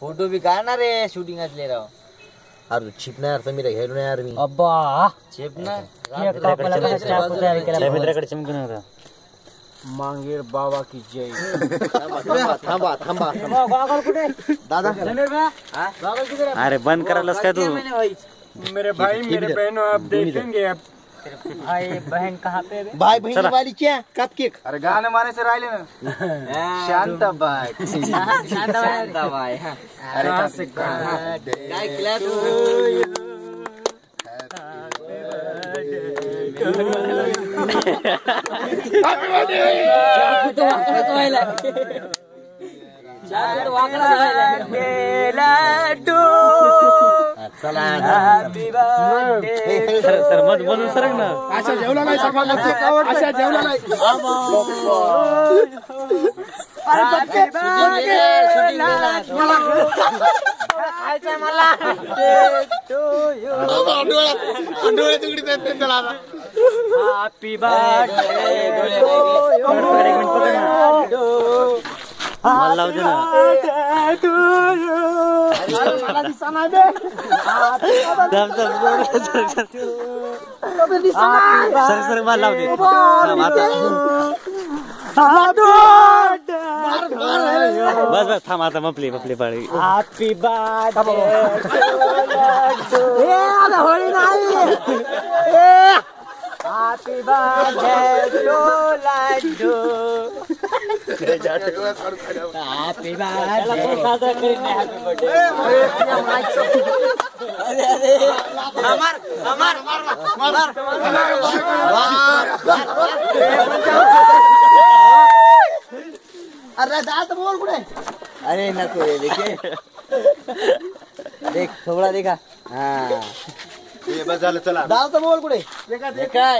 Photo भी काढणार रे shooting असले राव. अरे छिपणार समीरा घ्यायलो नाही यार मी. अब्बा चिपणार मित्राकडे चिमकून होता. मांगेर बाबा की जय. थांबा दादा अरे बंद करायलास काय तू. मेरे भाई मेरे बहनों आप देखेंगे अब. भाई बहन कहाँ पे. भाई बहिणी वाली क्या कप केक. अरे गाणं म्हणायचं राहिले ना. शांताबाई शांताबाई. अरे काय केला तू. सर मत बनून सरक ना. अशा जेवला नाही अशा जेवला नाही. Happy birthday. मला लावू दे ना. सर मला लावू दे. बस बस थांब आता मपली पाळी. Happy birthday. होळी नाही. Happy birthday to Laddu. Happy birthday. अरे दादा बोल कुठे. अरे नको रे देखे देख थोड़ा देखा. हाँ बस झालं चला दादा बोल कुठे. काय